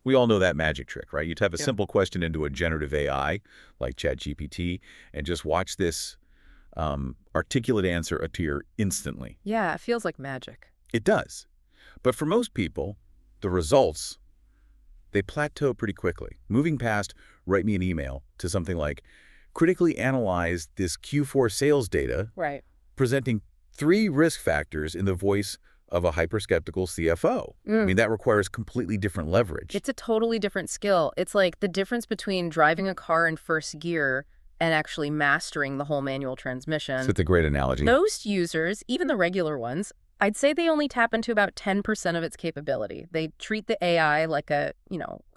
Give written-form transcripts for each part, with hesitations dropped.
We all know that magic trick, right? You type a Yep. simple question into a generative AI like ChatGPT and just watch this articulate answer appear instantly. Yeah, it feels like magic. It does. But for most people, the results, they plateau pretty quickly, moving past write me an email to something like critically analyze this Q4 sales data, Right. presenting 3 risk factors in the voice of a hyper-skeptical CFO. I mean, that requires completely different leverage. It's a totally different skill. It's like the difference between driving a car in first gear and actually mastering the whole manual transmission. So it's a great analogy. Most users, even the regular ones, I'd say they only tap into about 10% of its capability. They treat the AI like a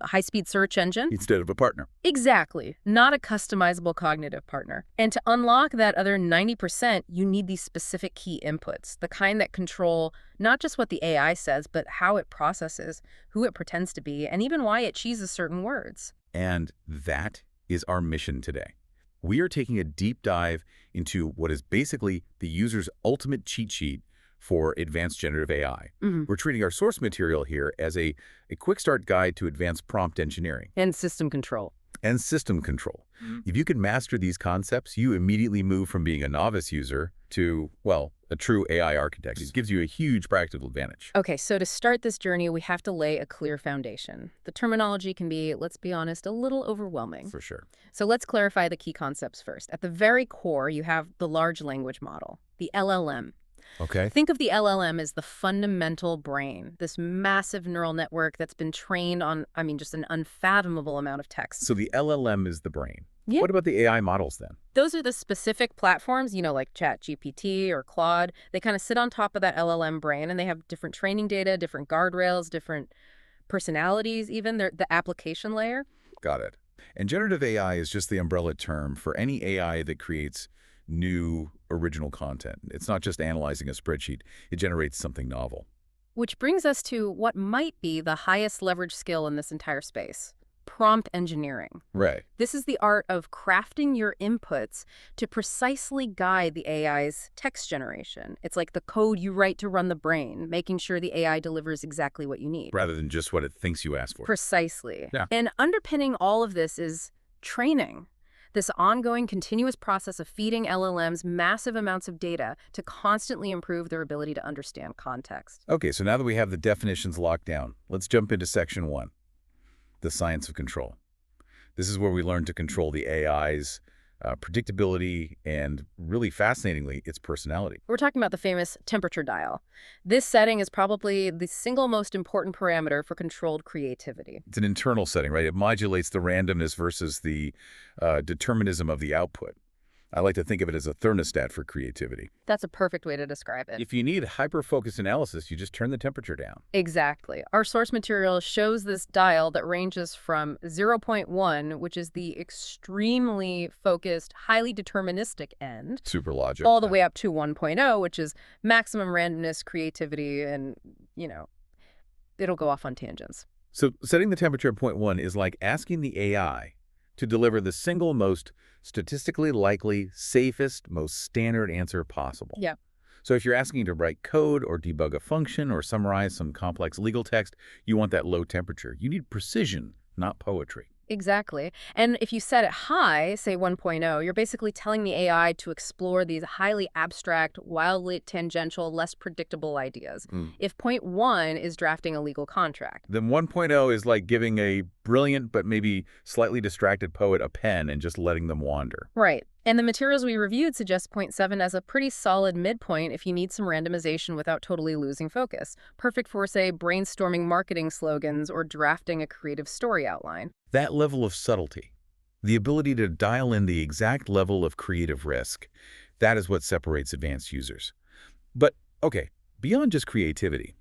high-speed search engine. Instead of a partner. Exactly. Not a customizable cognitive partner. And to unlock that other 90%, you need these specific key inputs, the kind that control not just what the AI says, but how it processes, who it pretends to be, and even why it chooses certain words. And that is our mission today. We are taking a deep dive into what is basically the user's ultimate cheat sheet for advanced generative AI. We're treating our source material here as a quick start guide to advanced prompt engineering. And system control. And system control. If you can master these concepts, you immediately move from being a novice user to, well, a true AI architect. It gives you a huge practical advantage. Okay, so to start this journey, we have to lay a clear foundation. The terminology can be, let's be honest, a little overwhelming. For sure. So let's clarify the key concepts first. At the very core, you have the large language model, the LLM. Okay. Think of the LLM as the fundamental brain, this massive neural network that's been trained on, just an unfathomable amount of text. So the LLM is the brain. Yeah. What about the AI models then? Those are the specific platforms, like ChatGPT or Claude. They kind of sit on top of that LLM brain, and they have different training data, different guardrails, different personalities even. They're the application layer. Got it. And generative AI is just the umbrella term for any AI that creates new original content. It's not just analyzing a spreadsheet. It generates something novel. Which brings us to what might be the highest leverage skill in this entire space, prompt engineering. Right. This is the art of crafting your inputs to precisely guide the AI's text generation. It's like the code you write to run the brain, making sure the AI delivers exactly what you need. Rather than just what it thinks you asked for. Precisely. Yeah. And underpinning all of this is training. This ongoing, continuous process of feeding LLMs massive amounts of data to constantly improve their ability to understand context. Okay, so now that we have the definitions locked down, let's jump into section 1, the science of control. This is where we learn to control the AI's predictability and, really fascinatingly, its personality. We're talking about the famous temperature dial. This setting is probably the single most important parameter for controlled creativity. It's an internal setting, right? It modulates the randomness versus the determinism of the output. I like to think of it as a thermostat for creativity. That's a perfect way to describe it. If you need hyper-focused analysis, you just turn the temperature down. Exactly. Our source material shows this dial that ranges from 0.1, which is the extremely focused, highly deterministic end, Super logic. all the way up to 1.0, which is maximum randomness, creativity, and, it'll go off on tangents. So setting the temperature at 0.1 is like asking the AI to deliver the single most statistically likely, safest, most standard answer possible. Yeah. So if you're asking to write code or debug a function or summarize some complex legal text, you want that low temperature. You need precision, not poetry. Exactly. And if you set it high, say 1.0, you're basically telling the AI to explore these highly abstract, wildly tangential, less predictable ideas. If 0.1 is drafting a legal contract. Then 1.0 is like giving a brilliant but maybe slightly distracted poet a pen and just letting them wander. Right. And the materials we reviewed suggest 0.7 as a pretty solid midpoint if you need some randomization without totally losing focus. Perfect for, say, brainstorming marketing slogans or drafting a creative story outline. That level of subtlety, the ability to dial in the exact level of creative risk, that is what separates advanced users. But, okay, beyond just creativity,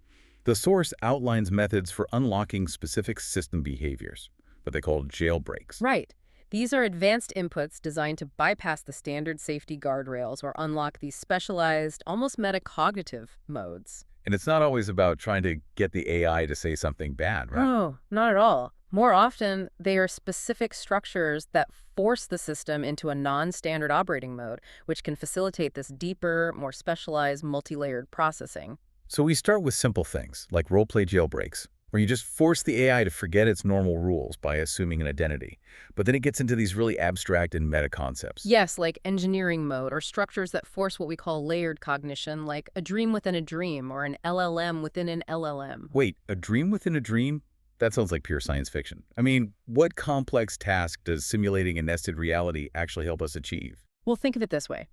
the source outlines methods for unlocking specific system behaviors, what they call jailbreaks. Right. These are advanced inputs designed to bypass the standard safety guardrails or unlock these specialized, almost metacognitive modes. And it's not always about trying to get the AI to say something bad, right? No, not at all. More often, they are specific structures that force the system into a non-standard operating mode, which can facilitate this deeper, more specialized, multi-layered processing. So we start with simple things, like role-play jailbreaks. Where you just force the AI to forget its normal rules by assuming an identity. But then it gets into these really abstract and meta concepts. Yes, like engineering mode or structures that force what we call layered cognition, like a dream within a dream or an LLM within an LLM. Wait, a dream within a dream? That sounds like pure science fiction. I mean, what complex task does simulating a nested reality actually help us achieve? Well, think of it this way.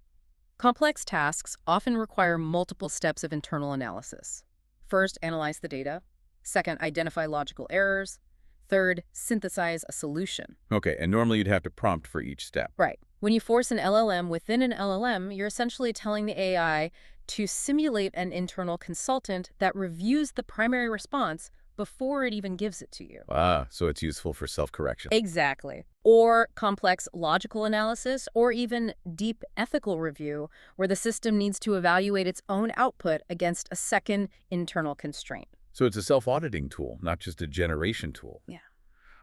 Complex tasks often require multiple steps of internal analysis. First, analyze the data. Second, identify logical errors. Third, synthesize a solution. Okay, and normally you'd have to prompt for each step. Right. When you force an LLM within an LLM, you're essentially telling the AI to simulate an internal consultant that reviews the primary response before it even gives it to you. Ah, so it's useful for self-correction. Exactly. Or complex logical analysis, or even deep ethical review, where the system needs to evaluate its own output against a second internal constraint. So it's a self-auditing tool, not just a generation tool. Yeah.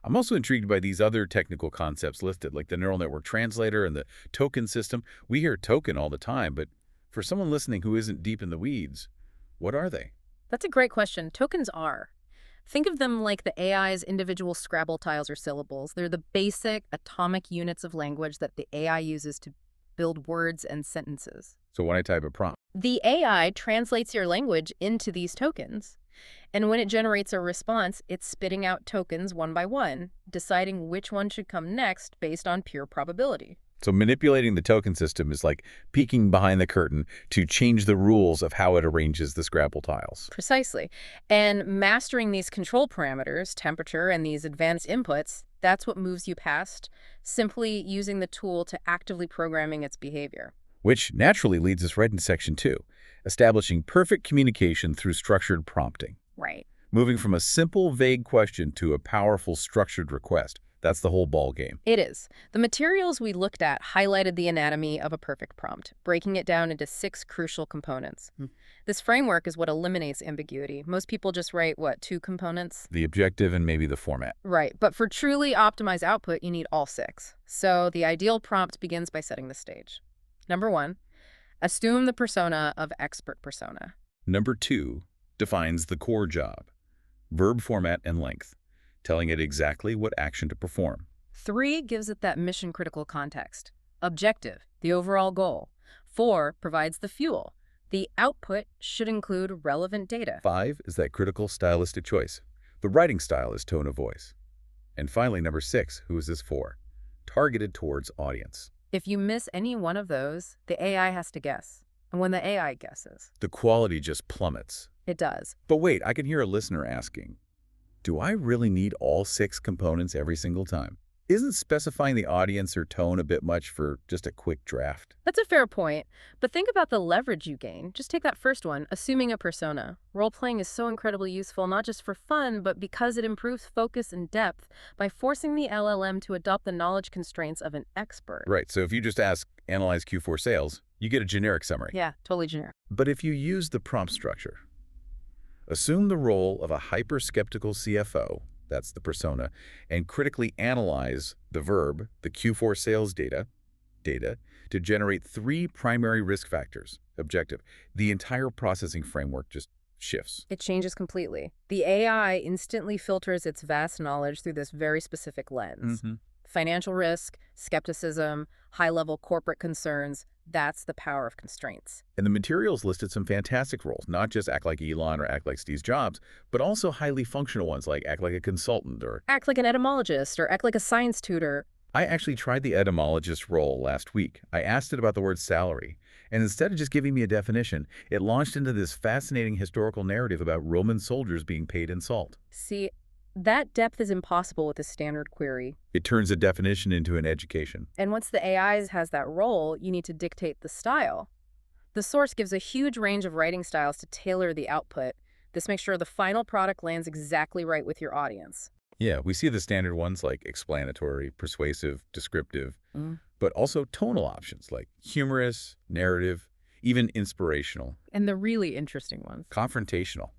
I'm also intrigued by these other technical concepts listed, like the neural network translator and the token system. We hear token all the time, but for someone listening who isn't deep in the weeds, what are they? That's a great question. Tokens are. Think of them like the AI's individual Scrabble tiles or syllables. They're the basic atomic units of language that the AI uses to build words and sentences. So when I type a prompt, The AI translates your language into these tokens. And when it generates a response, it's spitting out tokens one by one, deciding which one should come next based on pure probability. so manipulating the token system is like peeking behind the curtain to change the rules of how it arranges the Scrabble tiles. Precisely. And mastering these control parameters, temperature, and these advanced inputs, that's what moves you past simply using the tool to actively programming its behavior. Which naturally leads us right into section 2, establishing perfect communication through structured prompting. Right. Moving from a simple, vague question to a powerful, structured request. That's the whole ball game. It is. The materials we looked at highlighted the anatomy of a perfect prompt, breaking it down into 6 crucial components. This framework is what eliminates ambiguity. Most people just write, 2 components? The objective and maybe the format. Right, but for truly optimized output, you need all 6. So the ideal prompt begins by setting the stage. Number 1, assume the persona of expert persona. Number 2 defines the core job, verb format and length, telling it exactly what action to perform. 3 gives it that mission-critical context. Objective, the overall goal. 4 provides the fuel. The output should include relevant data. 5 is that critical stylistic choice. The writing style is tone of voice. And finally, number 6, who is this for? Targeted towards audience. If you miss any one of those, the AI has to guess. And when the AI guesses, The quality just plummets. it does. But wait, I can hear a listener asking, do I really need all 6 components every single time? Isn't specifying the audience or tone a bit much for just a quick draft? That's a fair point, but think about the leverage you gain. Just take that first one, assuming a persona. Role-playing is so incredibly useful, not just for fun, but because it improves focus and depth by forcing the LLM to adopt the knowledge constraints of an expert. Right, so if you just ask, analyze Q4 sales, you get a generic summary. Yeah, totally generic. But if you use the prompt structure, assume the role of a hyper-skeptical CFO, that's the persona, and critically analyze the verb, the Q4 sales data, to generate 3 primary risk factors. Objective. The entire processing framework just shifts. It changes completely. The AI instantly filters its vast knowledge through this very specific lens. Financial risk, skepticism, high-level corporate concerns, that's the power of constraints. And the materials listed some fantastic roles, not just act like Elon or act like Steve Jobs, but also highly functional ones like act like a consultant or... Act like an etymologist or act like a science tutor. I actually tried the etymologist role last week. I asked it about the word salary, and instead of just giving me a definition, it launched into this fascinating historical narrative about Roman soldiers being paid in salt. See, that depth is impossible with a standard query. It turns a definition into an education. And once the AI has that role, you need to dictate the style. The source gives a huge range of writing styles to tailor the output. This makes sure the final product lands exactly right with your audience. Yeah, we see the standard ones like explanatory, persuasive, descriptive, but also tonal options like humorous, narrative, even inspirational. And the really interesting ones. Confrontational.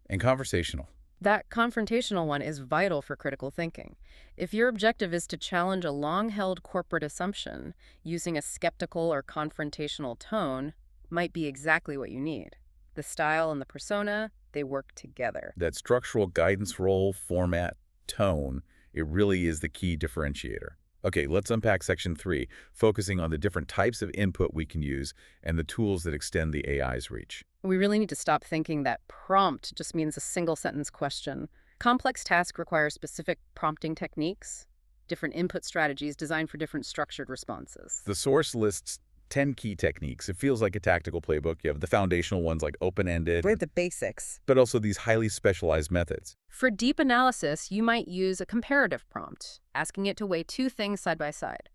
And conversational. That confrontational one is vital for critical thinking. If your objective is to challenge a long-held corporate assumption, using a skeptical or confrontational tone might be exactly what you need. The style and the persona, they work together. That structural guidance role, format, tone, it really is the key differentiator. Okay, let's unpack section 3, focusing on the different types of input we can use and the tools that extend the AI's reach. We really need to stop thinking that prompt just means a single sentence question. Complex tasks require specific prompting techniques, different input strategies designed for different structured responses. The source lists 10 key techniques. It feels like a tactical playbook. You have the foundational ones like open-ended, We're the basics. but also these highly specialized methods. For deep analysis, you might use a comparative prompt, asking it to weigh two things side by side.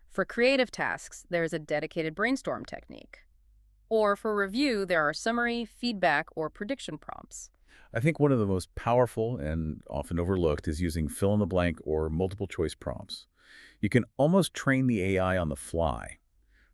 For creative tasks, there's a dedicated brainstorm technique. Or for review, there are summary, feedback, or prediction prompts. I think one of the most powerful and often overlooked is using fill-in-the-blank or multiple-choice prompts. You can almost train the AI on the fly,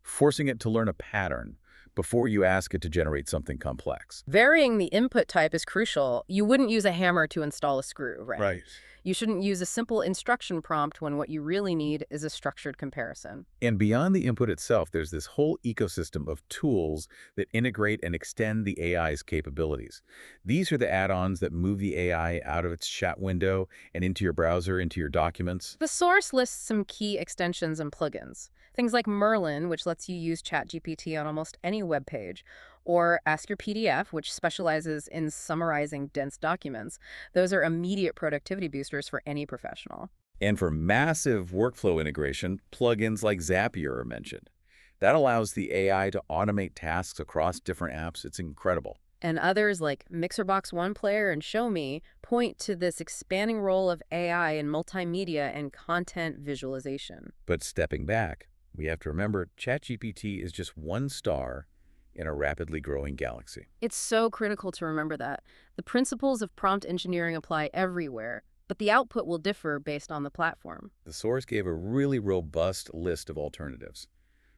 forcing it to learn a pattern before you ask it to generate something complex. Varying the input type is crucial. You wouldn't use a hammer to install a screw, right? Right. You shouldn't use a simple instruction prompt when what you really need is a structured comparison. And beyond the input itself, there's this whole ecosystem of tools that integrate and extend the AI's capabilities. These are the add-ons that move the AI out of its chat window and into your browser, into your documents. The source lists some key extensions and plugins. Things like Merlin, which lets you use ChatGPT on almost any web page, or Ask Your PDF, which specializes in summarizing dense documents. Those are immediate productivity boosters for any professional. And for massive workflow integration, plugins like Zapier are mentioned. That allows the AI to automate tasks across different apps. It's incredible. And others like Mixerbox One Player and ShowMe point to this expanding role of AI in multimedia and content visualization. But stepping back, we have to remember ChatGPT is just one star in a rapidly growing galaxy. It's so critical to remember that. The principles of prompt engineering apply everywhere, but the output will differ based on the platform. The source gave a really robust list of alternatives.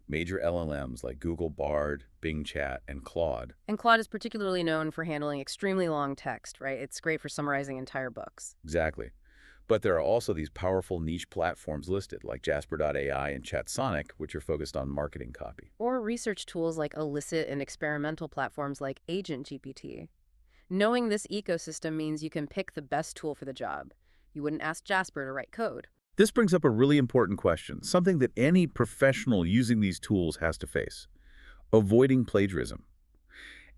Major LLMs like Google Bard, Bing Chat, and Claude. And Claude is particularly known for handling extremely long text, right? It's great for summarizing entire books. Exactly. But there are also these powerful niche platforms listed, like Jasper.ai and ChatSonic, which are focused on marketing copy. Or research tools like illicit and experimental platforms like Agent GPT. Knowing this ecosystem means you can pick the best tool for the job. You wouldn't ask Jasper to write code. This brings up a really important question, something that any professional using these tools has to face: avoiding plagiarism.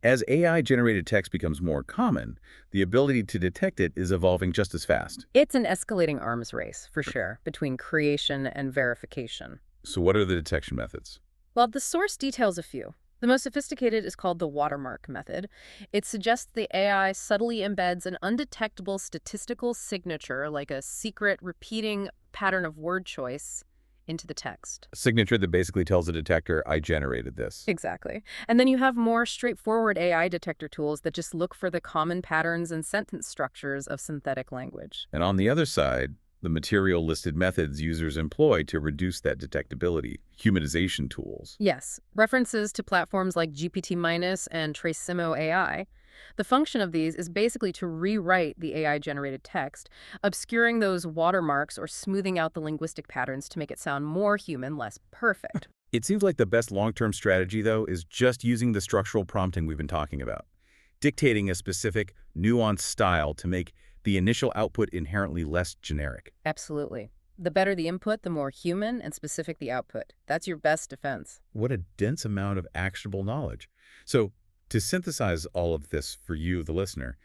As AI-generated text becomes more common, the ability to detect it is evolving just as fast. It's an escalating arms race, for sure, between creation and verification. So what are the detection methods? Well, the source details a few. The most sophisticated is called the watermark method. It suggests the AI subtly embeds an undetectable statistical signature, like a secret repeating pattern of word choice, into the text. A signature that basically tells the detector, I generated this. Exactly. And then you have more straightforward AI detector tools that just look for the common patterns and sentence structures of synthetic language. And on the other side, the material-listed methods users employ to reduce that detectability, humanization tools. Yes, references to platforms like GPT- and Tracimo AI. The function of these is basically to rewrite the AI-generated text, obscuring those watermarks or smoothing out the linguistic patterns to make it sound more human, less perfect. It seems like the best long-term strategy, though, is just using the structural prompting we've been talking about, dictating a specific, nuanced style to make the initial output inherently less generic. Absolutely. The better the input, the more human and specific the output. That's your best defense. What a dense amount of actionable knowledge. So, to synthesize all of this for you, the listener,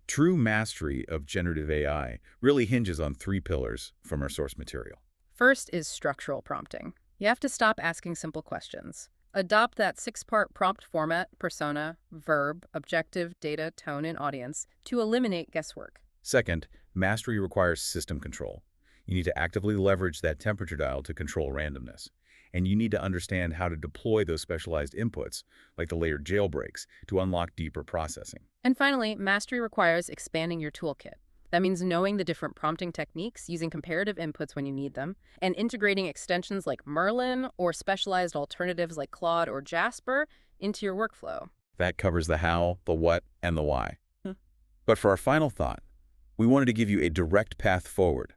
true mastery of generative AI really hinges on 3 pillars from our source material. First is structural prompting. You have to stop asking simple questions. Adopt that 6-part prompt format: persona, verb, objective, data, tone, and audience to eliminate guesswork. Second, mastery requires system control. You need to actively leverage that temperature dial to control randomness. And you need to understand how to deploy those specialized inputs, like the layered jailbreaks, to unlock deeper processing. And finally, mastery requires expanding your toolkit. That means knowing the different prompting techniques, using comparative inputs when you need them, and integrating extensions like Merlin or specialized alternatives like Claude or Jasper into your workflow. That covers the how, the what, and the why. But for our final thought, we wanted to give you a direct path forward.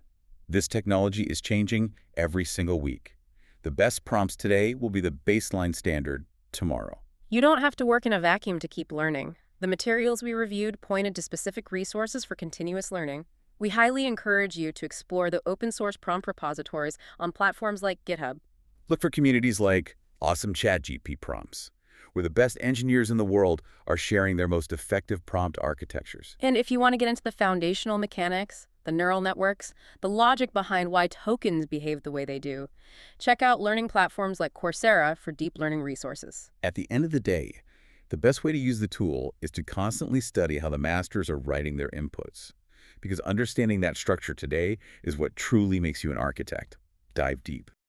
This technology is changing every single week. The best prompts today will be the baseline standard tomorrow. You don't have to work in a vacuum to keep learning. The materials we reviewed pointed to specific resources for continuous learning. We highly encourage you to explore the open source prompt repositories on platforms like GitHub. Look for communities like Awesome ChatGPT Prompts, where the best engineers in the world are sharing their most effective prompt architectures. And if you want to get into the foundational mechanics, the neural networks, the logic behind why tokens behave the way they do, check out learning platforms like Coursera for deep learning resources. At the end of the day, the best way to use the tool is to constantly study how the masters are writing their inputs, because understanding that structure today is what truly makes you an architect. Dive deep.